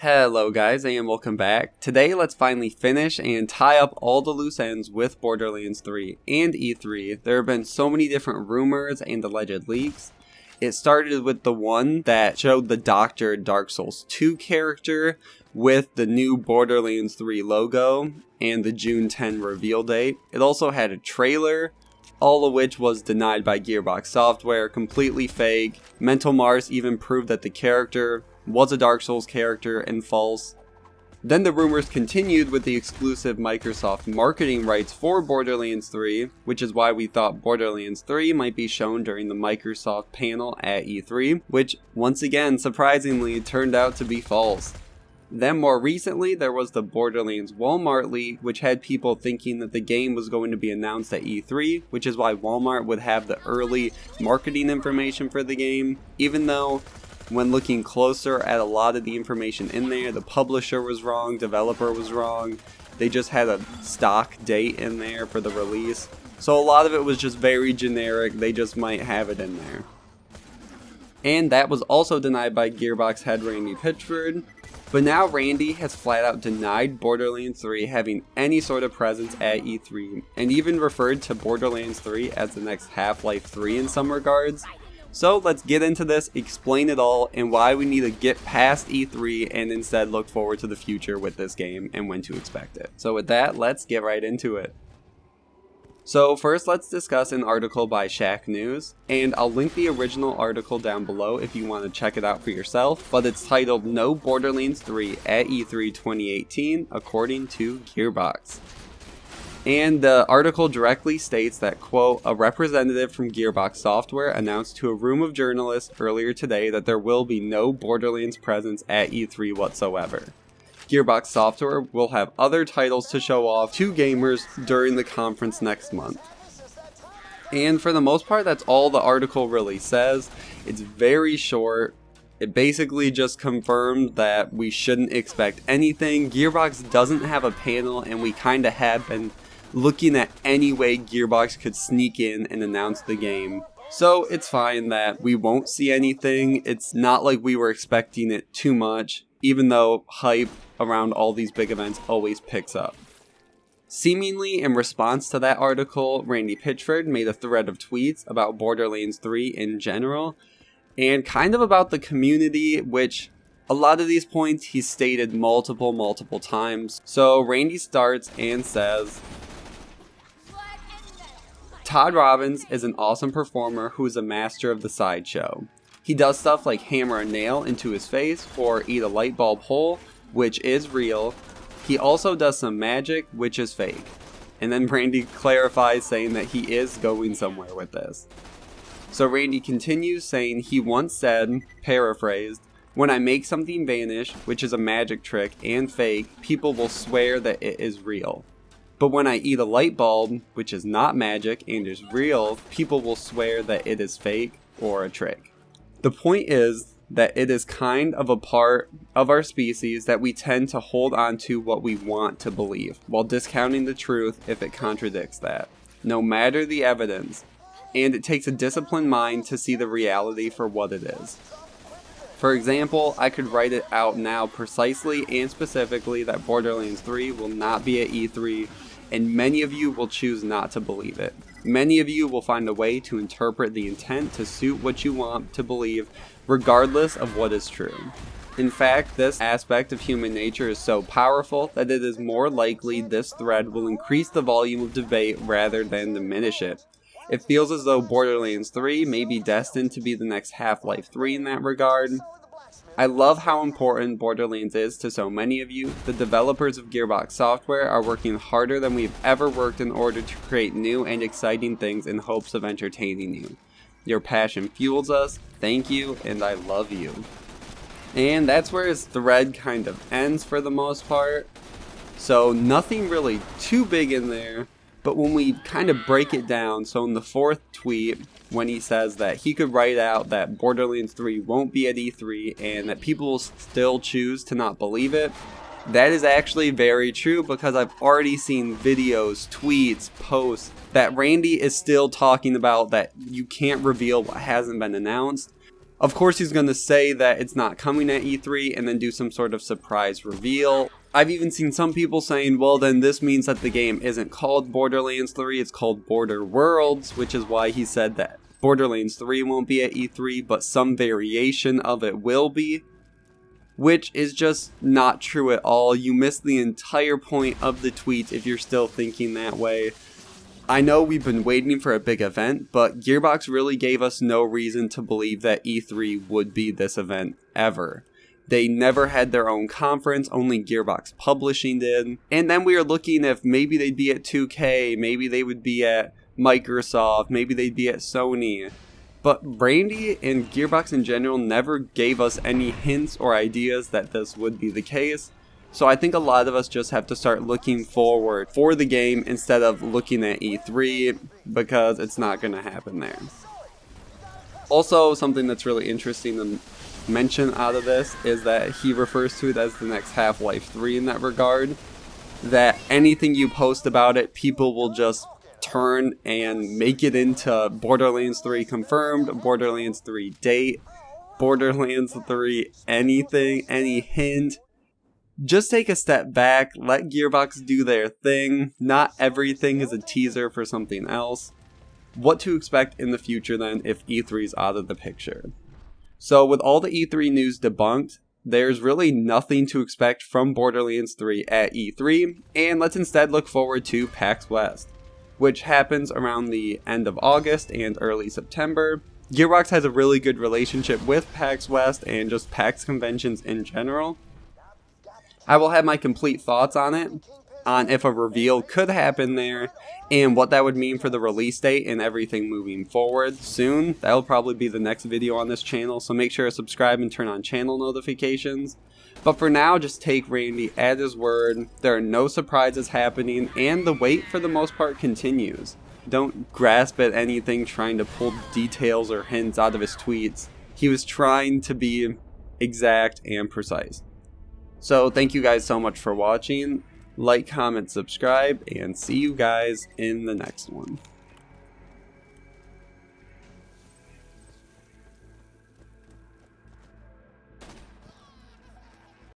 Hello guys and welcome back. Today let's finally finish and tie up all the loose ends with Borderlands 3 and E3. There have been so many different rumors and alleged leaks. It started with the one that showed the Dr. Dark Souls 2 character with the new Borderlands 3 logo and the June 10 reveal date. It also had a trailer, all of which was denied by Gearbox Software, completely fake. Mental Mars even proved that the character was a Dark Souls character and false. Then the rumors continued with the exclusive Microsoft marketing rights for Borderlands 3, which is why we thought Borderlands 3 might be shown during the Microsoft panel at E3, which once again surprisingly turned out to be false. Then more recently there was the Borderlands Walmart Lea, which had people thinking that the game was going to be announced at E3, which is why Walmart would have the early marketing information for the game, even though when looking closer at a lot of the information in there, the publisher was wrong, developer was wrong. They just had a stock date in there for the release. So a lot of it was just very generic, they just might have it in there. And that was also denied by Gearbox head Randy Pitchford. But now Randy has flat out denied Borderlands 3 having any sort of presence at E3, and even referred to Borderlands 3 as the next Half-Life 3 in some regards. So let's get into this, explain it all, and why we need to get past E3 and instead look forward to the future with this game and when to expect it. So with that, let's get right into it. So first let's discuss an article by Shacknews, and I'll link the original article down below if you want to check it out for yourself, but it's titled No Borderlands 3 at E3 2018 according to Gearbox. And the article directly states that, quote, a representative from Gearbox Software announced to a room of journalists earlier today that there will be no Borderlands presence at E3 whatsoever. Gearbox Software will have other titles to show off to gamers during the conference next month. And for the most part, that's all the article really says. It's very short. It basically just confirmed that we shouldn't expect anything. Gearbox doesn't have a panel, and we kind of have been looking at any way Gearbox could sneak in and announce the game. So it's fine that we won't see anything. It's not like we were expecting it too much, even though hype around all these big events always picks up. Seemingly in response to that article, Randy Pitchford made a thread of tweets about Borderlands 3 in general, and kind of about the community, which a lot of these points he stated multiple times. So Randy starts and says, Todd Robbins is an awesome performer who is a master of the sideshow. He does stuff like hammer a nail into his face or eat a light bulb whole, which is real. He also does some magic, which is fake. And then Randy clarifies saying that he is going somewhere with this. So Randy continues saying he once said, paraphrased, when I make something vanish, which is a magic trick and fake, people will swear that it is real. But when I eat a light bulb, which is not magic and is real, people will swear that it is fake or a trick. The point is that it is kind of a part of our species that we tend to hold on to what we want to believe, while discounting the truth if it contradicts that, no matter the evidence. And it takes a disciplined mind to see the reality for what it is. For example, I could write it out now precisely and specifically that Borderlands 3 will not be at E3, and many of you will choose not to believe it. Many of you will find a way to interpret the intent to suit what you want to believe, regardless of what is true. In fact, this aspect of human nature is so powerful that it is more likely this thread will increase the volume of debate rather than diminish it. It feels as though Borderlands 3 may be destined to be the next Half-Life 3 in that regard. I love how important Borderlands is to so many of you. The developers of Gearbox Software are working harder than we've ever worked in order to create new and exciting things in hopes of entertaining you. Your passion fuels us. Thank you, and I love you. And that's where his thread kind of ends for the most part. So nothing really too big in there. But when we kind of break it down, so in the fourth tweet, when he says that he could write out that Borderlands 3 won't be at E3 and that people will still choose to not believe it, that is actually very true because I've already seen videos, tweets, posts that Randy is still talking about that you can't reveal what hasn't been announced. Of course he's going to say that it's not coming at E3 and then do some sort of surprise reveal. I've even seen some people saying, well then this means that the game isn't called Borderlands 3, it's called Border Worlds, which is why he said that Borderlands 3 won't be at E3, but some variation of it will be. Which is just not true at all. You missed the entire point of the tweet if you're still thinking that way. I know we've been waiting for a big event, but Gearbox really gave us no reason to believe that E3 would be this event ever. They never had their own conference, only Gearbox Publishing did. And then we were looking if maybe they'd be at 2K, maybe they would be at Microsoft, maybe they'd be at Sony. But Randy and Gearbox in general never gave us any hints or ideas that this would be the case. So I think a lot of us just have to start looking forward for the game instead of looking at E3, because it's not going to happen there. Also, something that's really interesting to mention out of this is that he refers to it as the next Half-Life 3 in that regard. That anything you post about it, people will just turn and make it into Borderlands 3 confirmed, Borderlands 3 date, Borderlands 3 anything, any hint. Just take a step back, let Gearbox do their thing. Not everything is a teaser for something else. What to expect in the future then if E3 is out of the picture. So with all the E3 news debunked, there's really nothing to expect from Borderlands 3 at E3, and let's instead look forward to PAX West, which happens around the end of August and early September. Gearbox has a really good relationship with PAX West and just PAX conventions in general. I will have my complete thoughts on it, on if a reveal could happen there, and what that would mean for the release date and everything moving forward soon. That'll probably be the next video on this channel, so make sure to subscribe and turn on channel notifications. But for now, just take Randy at his word. There are no surprises happening, and the wait for the most part continues. Don't grasp at anything trying to pull details or hints out of his tweets. He was trying to be exact and precise. So thank you guys so much for watching. Like, comment, subscribe, and see you guys in the next one.